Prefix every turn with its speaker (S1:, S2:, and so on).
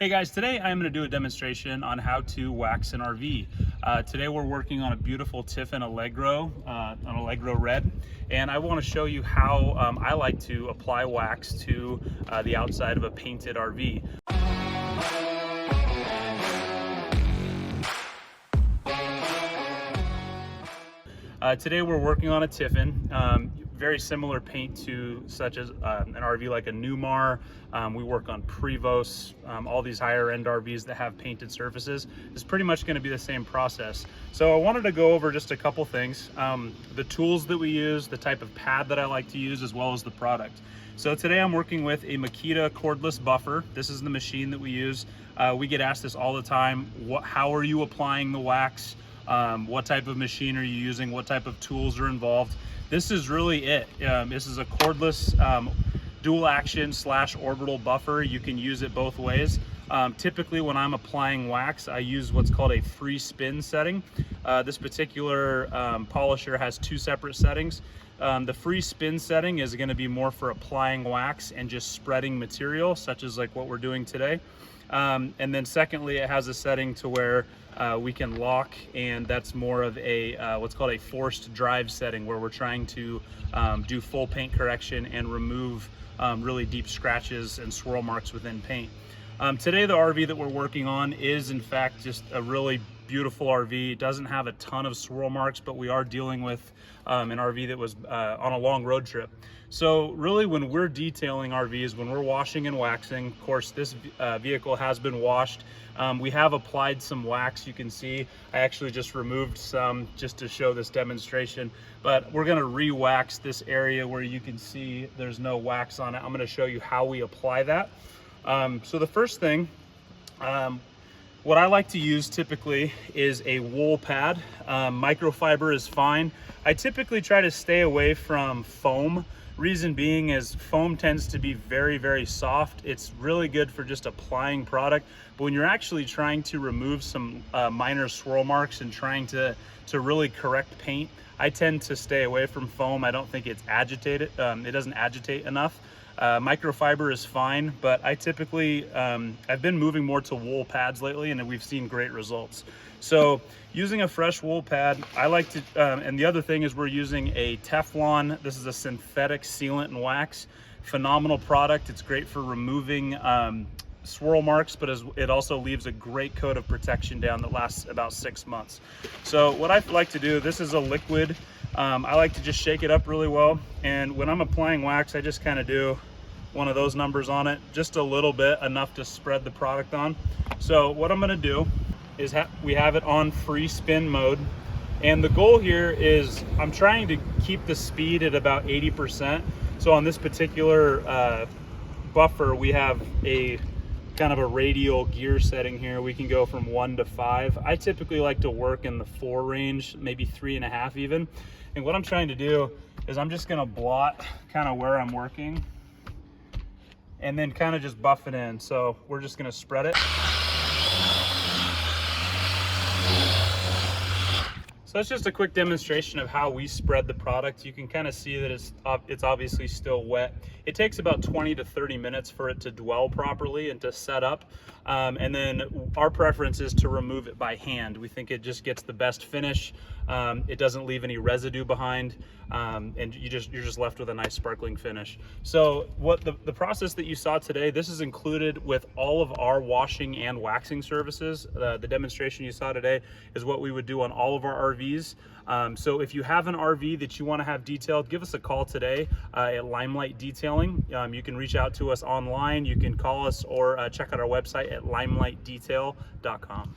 S1: Hey guys, today I'm going to do a demonstration on how to wax an RV. Today we're working on a beautiful Tiffin Allegro, an Allegro Red, and I want to show you how I like to apply wax to the outside of a painted RV. Today we're working on a Tiffin, very similar paint to such as an RV like a Newmar. We work on Prevost, all these higher end RVs that have painted surfaces. It's pretty much going to be the same process. So I wanted to go over just a couple things, the tools that we use, the type of pad that I like to use, as well as the product. So today I'm working with a Makita cordless buffer. This is the machine that we use. We get asked this all the time. How are you applying the wax? What type of machine are you using? What type of tools are involved? This is really it. This is a cordless dual action / orbital buffer. You can use it both ways. Typically when I'm applying wax, I use what's called a free spin setting. This particular polisher has two separate settings. The free spin setting is going to be more for applying wax and just spreading material, such as like what we're doing today. And then secondly, it has a setting to where we can lock, and that's more of a what's called a forced drive setting, where we're trying to do full paint correction and remove really deep scratches and swirl marks within paint. Today the RV that we're working on is in fact just a really beautiful RV. It doesn't have a ton of swirl marks, but we are dealing with an RV that was on a long road trip. So really when we're detailing RVs, when we're washing and waxing, of course this vehicle has been washed. We have applied some wax. You can see I actually just removed some just to show this demonstration, but we're going to re-wax this area where you can see there's no wax on it. I'm going to show you how we apply that. So the first thing, what I like to use typically is a wool pad. Microfiber is fine. I typically try to stay away from foam. Reason being is foam tends to be very, very soft. It's really good for just applying product, but when you're actually trying to remove some minor swirl marks and trying to really correct paint, I tend to stay away from foam. I don't think it's agitated. It doesn't agitate enough. Microfiber is fine, but I typically, I've been moving more to wool pads lately, and we've seen great results. So using a fresh wool pad, I like to, and the other thing is we're using a Teflon. This is a synthetic sealant and wax. Phenomenal product. It's great for removing swirl marks, but it also leaves a great coat of protection down that lasts about 6 months. So what I like to do, this is a liquid. I like to just shake it up really well, and when I'm applying wax, I just kind of do one of those numbers on it, just a little bit, enough to spread the product on. So what I'm going to do is we have it on free spin mode, and the goal here is I'm trying to keep the speed at about 80%. So on this particular buffer, we have a kind of a radial gear setting here. We can go from 1 to 5. I typically like to work in the 4 range, maybe 3.5 even. And what I'm trying to do is I'm just going to blot kind of where I'm working and then kind of just buff it in. So we're just going to spread it. So it's just a quick demonstration of how we spread the product. You can kind of see that it's obviously still wet. It takes about 20 to 30 minutes for it to dwell properly and to set up. And then our preference is to remove it by hand. We think it just gets the best finish. It doesn't leave any residue behind, and you're just left with a nice sparkling finish. So what the process that you saw today, this is included with all of our washing and waxing services. The demonstration you saw today is what we would do on all of our RVs. So if you have an RV that you want to have detailed, give us a call today at Limelight Detailing. You can reach out to us online, you can call us, or check out our website at limelightdetail.com.